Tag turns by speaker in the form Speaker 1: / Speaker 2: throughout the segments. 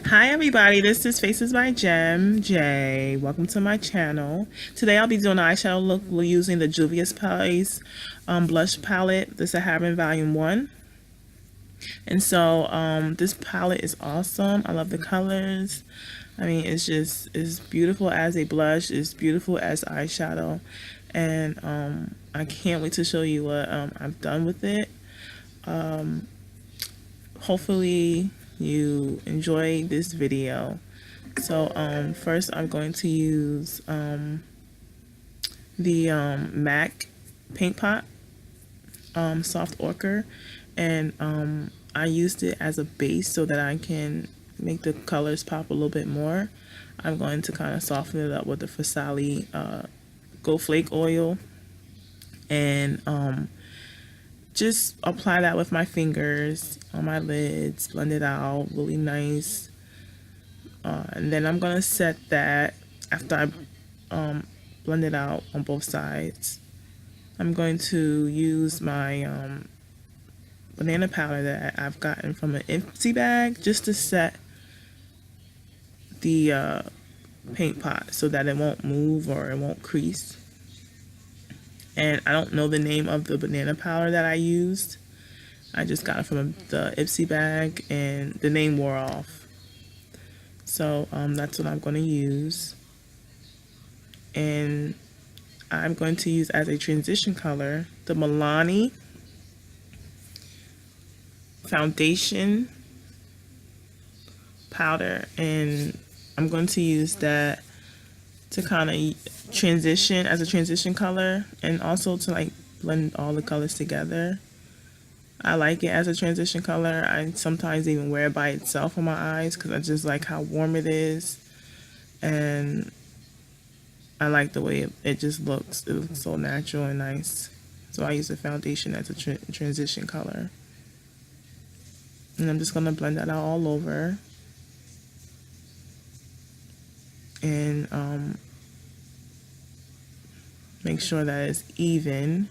Speaker 1: Hi everybody, this is Faces by Gem J. Welcome to my channel. Today I'll be doing an eyeshadow look using the Juvias Palette blush palette, the Saharan Volume 1. And so this palette is awesome. I love the colors. I mean, it's beautiful as a blush. It's beautiful as eyeshadow. And I can't wait to show you what I've done with it. Hopefully you enjoy this video. So first I'm going to use the MAC paint pot, soft ochre, and I used it as a base so that I can make the colors pop a little bit more. I'm going to kind of soften it up with the Fasali Gold Flake oil, and just apply that with my fingers on my lids, blend it out really nice. And then I'm gonna set that after I blend it out on both sides. I'm going to use my banana powder that I've gotten from an empty bag just to set the paint pot so that it won't move or it won't crease. And I don't know the name of the banana powder that I used. I just got it from the Ipsy bag and the name wore off. So that's what I'm going to use. And I'm going to use as a transition color the Milani foundation powder. And I'm going to use that to kind of transition as a transition color, and also to like blend all the colors together. I like it as a transition color. I sometimes even wear it by itself on my eyes because I just like how warm it is, and I like the way it just looks. It looks so natural and nice. So I use the foundation as a transition color, and I'm just gonna blend that out all over. And make sure that it's even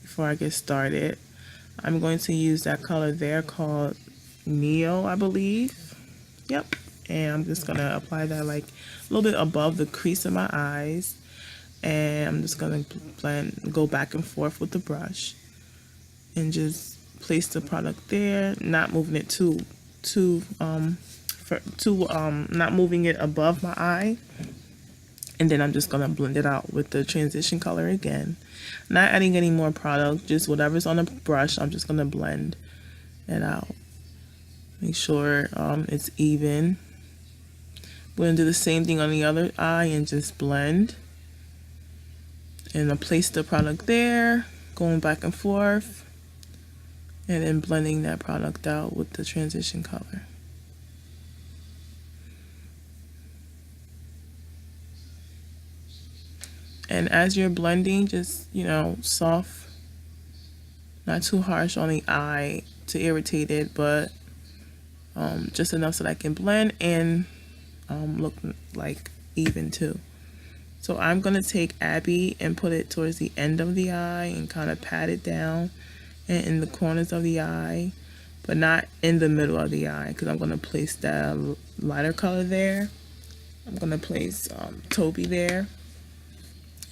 Speaker 1: before I get started. I'm going to use that color there called Neo, I believe. Yep. And I'm just going to apply that like a little bit above the crease of my eyes. And I'm just going to go back and forth with the brush and just place the product there, not moving it not moving it above my eye. And then I'm just going to blend it out with the transition color again. Not adding any more product, just whatever's on the brush, I'm just going to blend it out. Make sure it's even. We're going to do the same thing on the other eye and just blend. And I'll place the product there, going back and forth. And then blending that product out with the transition color. And as you're blending, just, soft, not too harsh on the eye to irritate it, but just enough so that I can blend and look like even too. So I'm going to take Abby and put it towards the end of the eye and kind of pat it down and in the corners of the eye, but not in the middle of the eye, because I'm going to place that lighter color there. I'm going to place Toby there.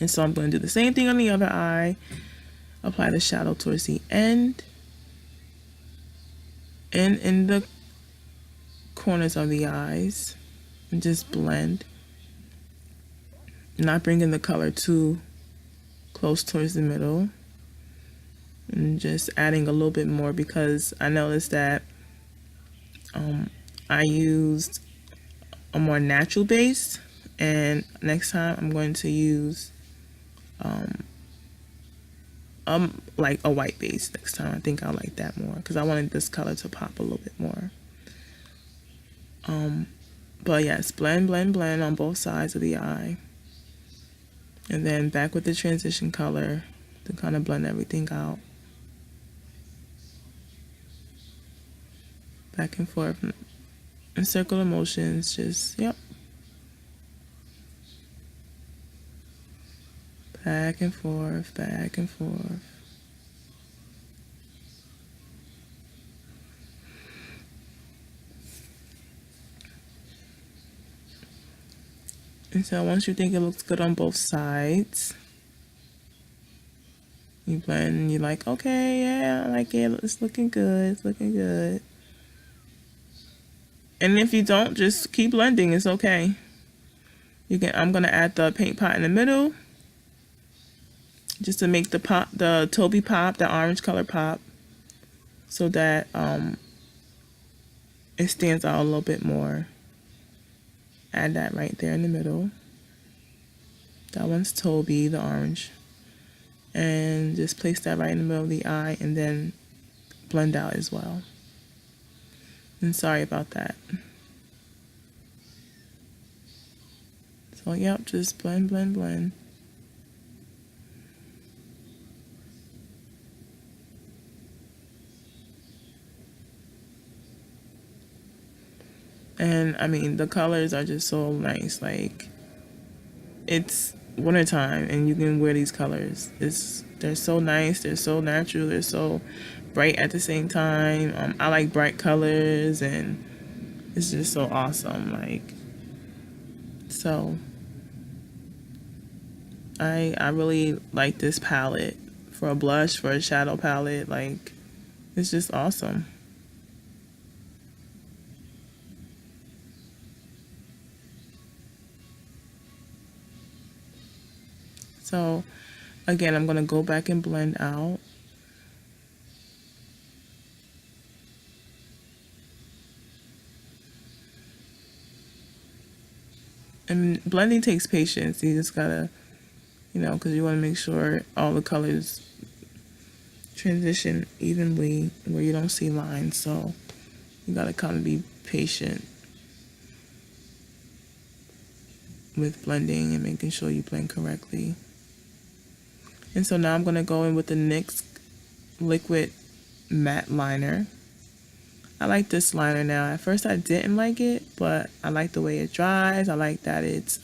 Speaker 1: And so I'm going to do the same thing on the other eye. Apply the shadow towards the end and in the corners of the eyes, and just blend. Not bringing the color too close towards the middle, and just adding a little bit more because I noticed that I used a more natural base, and next time I'm going to use like a white base next time. I think I like that more because I wanted this color to pop a little bit more. But yes, blend on both sides of the eye, and then back with the transition color to kind of blend everything out. Back and forth in circular motions, just back and forth, back and forth. And so once you think it looks good on both sides, you blend and you're like, okay, yeah, I like it. It's looking good. It's looking good. And if you don't, just keep blending. It's okay. You can. I'm gonna add the paint pot in the middle, just to make the Toby pop, the orange color pop, so that it stands out a little bit more. Add that right there in the middle. That one's Toby, the orange. And just place that right in the middle of the eye and then blend out as well. And sorry about that. So yep, just blend, blend, blend. And I mean, the colors are just so nice. Like, it's wintertime and you can wear these colors. They're so nice, they're so natural, they're so bright at the same time. I like bright colors and it's just so awesome. Like, so I really like this palette for a blush, for a shadow palette. Like, it's just awesome. So again, I'm going to go back and blend out. And blending takes patience. You just gotta, because you want to make sure all the colors transition evenly where you don't see lines. So you gotta kind of be patient with blending and making sure you blend correctly. And so now I'm gonna go in with the NYX liquid matte liner. I like this liner now. At first I didn't like it, but I like the way it dries. I like that it's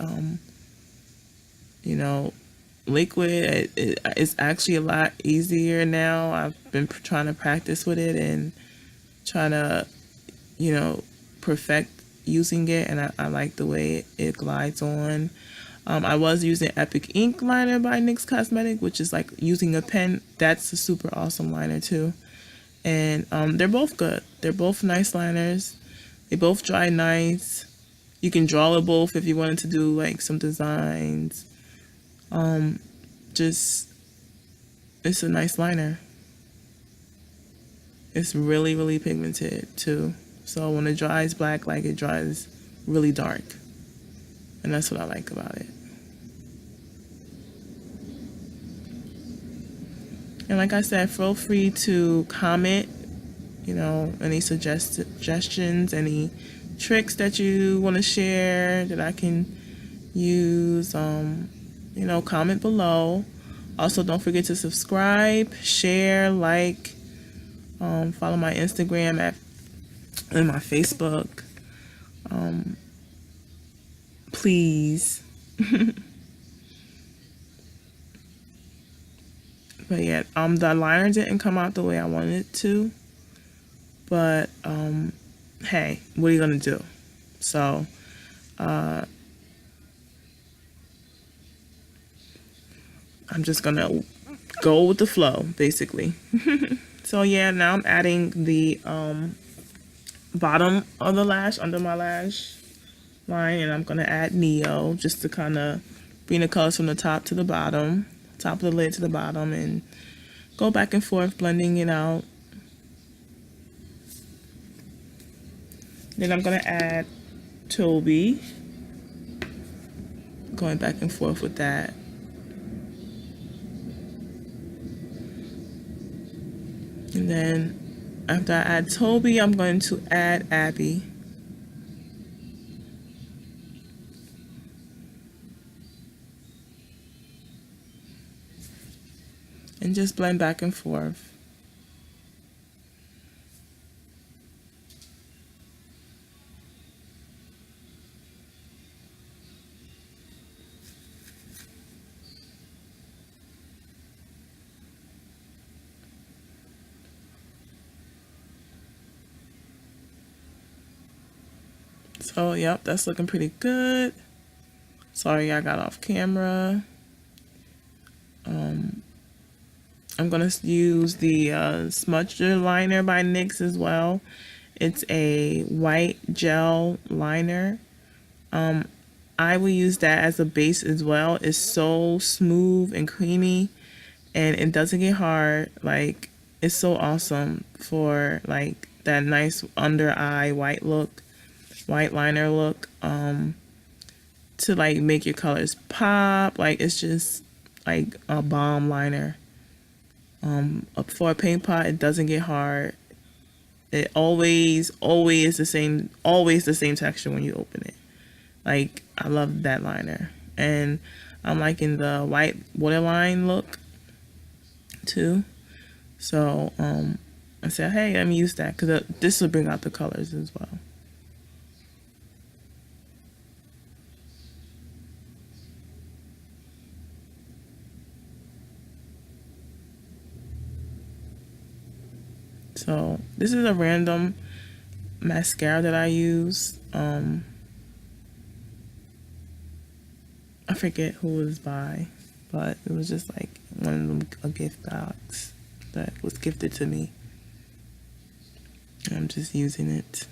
Speaker 1: liquid. It's actually a lot easier now. I've been trying to practice with it and trying to perfect using it, and I like the way it glides on. I was using Epic Ink liner by NYX Cosmetic, which is like using a pen. That's a super awesome liner too. And they're both good. They're both nice liners. They both dry nice. You can draw with both if you wanted to do like some designs. Just, it's a nice liner. It's really, really pigmented too. So when it dries black, like it dries really dark. And that's what I like about it. And like I said, feel free to comment, any suggestions, any tricks that you want to share that I can use. Comment below. Also, don't forget to subscribe, share, like, follow my Instagram and my Facebook. Please. But yeah, the liner didn't come out the way I wanted it to. But hey, what are you gonna do? So I'm just gonna go with the flow, basically. So yeah, now I'm adding the bottom of the lash under my lash line, and I'm gonna add Neo just to kind of bring the colors from the top to the bottom, top of the lid to the bottom, and go back and forth blending it out. Then I'm gonna add Toby, going back and forth with that. And then after I add Toby, I'm going to add Abby. And just blend back and forth. So, yep, that's looking pretty good. Sorry, I got off camera. I'm gonna use the smudger liner by NYX as well. It's a white gel liner. I will use that as a base as well. It's so smooth and creamy, and it doesn't get hard. Like, it's so awesome for like that nice under eye white look, white liner look. To like make your colors pop. Like, it's just like a bomb liner. For a paint pot, it doesn't get hard. It always the same texture when you open it. Like, I love that liner. And I'm liking the white waterline look too. So I said, hey, let me use that because this will bring out the colors as well. So this is a random mascara that I use. I forget who it was by, but it was just like one of them, a gift box that was gifted to me. I'm just using it.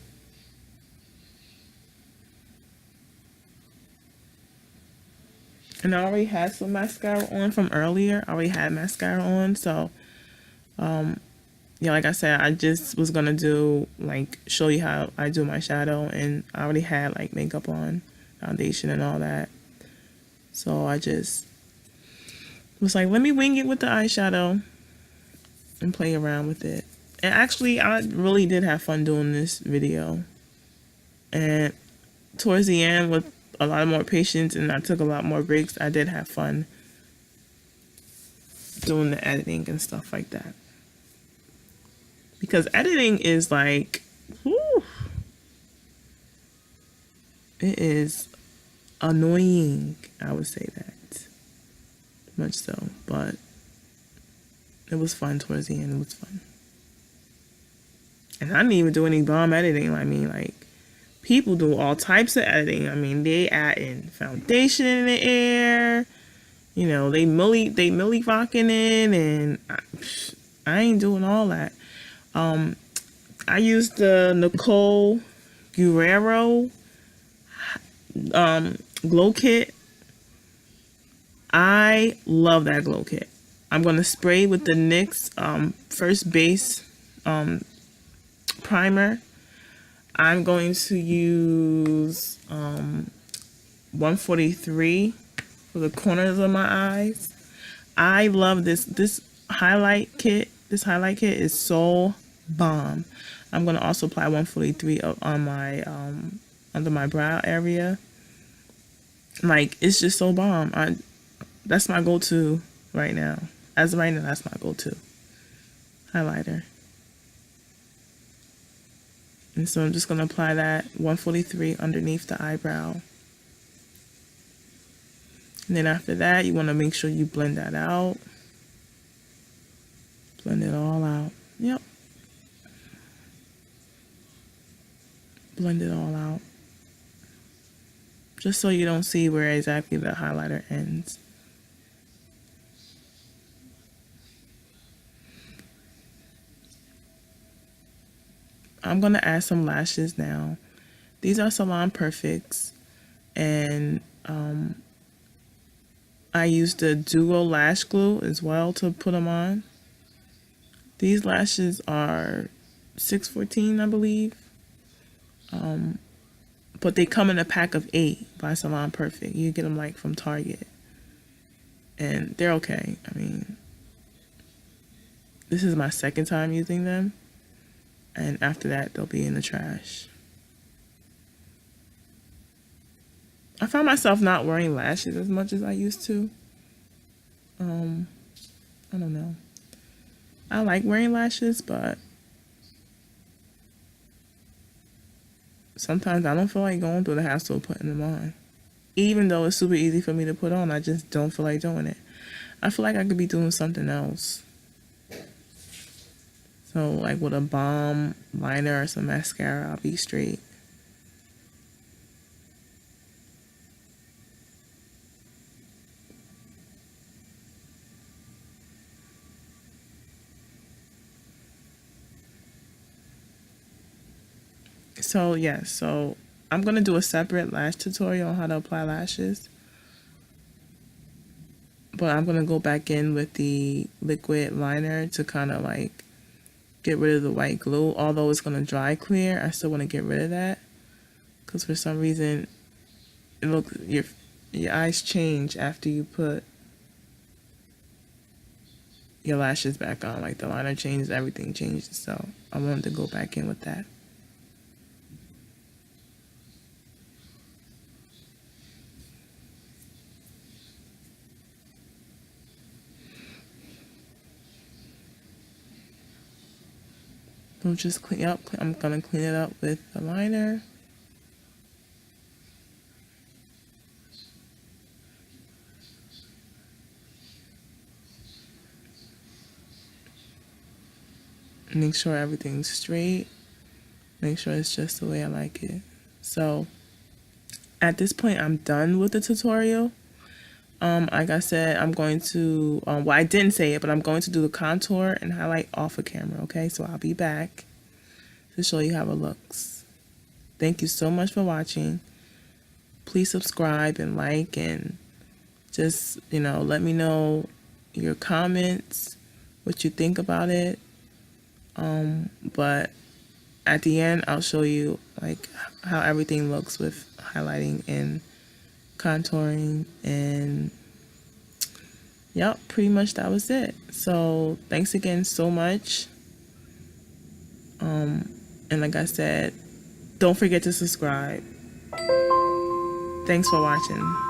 Speaker 1: And I already had some mascara on from earlier. I already had mascara on, so yeah, like I said, I just was gonna do like show you how I do my shadow, and I already had like makeup on, foundation and all that. So I just was like, let me wing it with the eyeshadow and play around with it. And actually, I really did have fun doing this video. And towards the end, with a lot more patience and I took a lot more breaks, I did have fun doing the editing and stuff like that. Because editing is like, whew, it is annoying. I would say that. Much so. But it was fun towards the end. It was fun. And I didn't even do any bomb editing. I mean, like, people do all types of editing. I mean, they add in foundation in the air. You know, they milli rocking in, and I ain't doing all that. I used the Nicole Guerrero glow kit. I love that glow kit. I'm gonna spray with the NYX First Base primer. I'm going to use 143 for the corners of my eyes. I love this highlight kit. This highlight kit is so bomb. I'm gonna also apply 143 on my under my brow area. Like, it's just so bomb. That's my go-to right now. As of right now, that's my go-to highlighter. And so I'm just gonna apply that 143 underneath the eyebrow. And then after that, you want to make sure you blend that out. Blend it all out. Yep. Blend it all out. Just so you don't see where exactly the highlighter ends. I'm going to add some lashes now. These are Salon Perfects. And I used the Duo Lash Glue as well to put them on. These lashes are $6.14, I believe. But they come in a pack of 8 by Salon Perfect. You get them like from Target. And they're okay. I mean, this is my second time using them. And after that, they'll be in the trash. I found myself not wearing lashes as much as I used to. I don't know. I like wearing lashes, but sometimes I don't feel like going through the hassle of putting them on. Even though it's super easy for me to put on, I just don't feel like doing it. I feel like I could be doing something else. So, like with a balm liner or some mascara, I'll be straight. So yeah, so I'm gonna do a separate lash tutorial on how to apply lashes, but I'm gonna go back in with the liquid liner to kind of like get rid of the white glue. Although it's gonna dry clear, I still want to get rid of that because for some reason it looks your eyes change after you put your lashes back on. Like the liner changes, everything changes. So I wanted to go back in with that. So just clean up. I'm gonna clean it up with the liner. Make sure everything's straight. Make sure it's just the way I like it. So at this point, I'm done with the tutorial. Like I said, I'm going to, well, I didn't say it, but I'm going to do the contour and highlight off of camera, okay? So I'll be back to show you how it looks. Thank you so much for watching. Please subscribe and like, and just, let me know your comments, what you think about it. But at the end, I'll show you like how everything looks with highlighting and contouring, and yep, pretty much that was it. So thanks again so much. And like I said, don't forget to subscribe. Thanks for watching.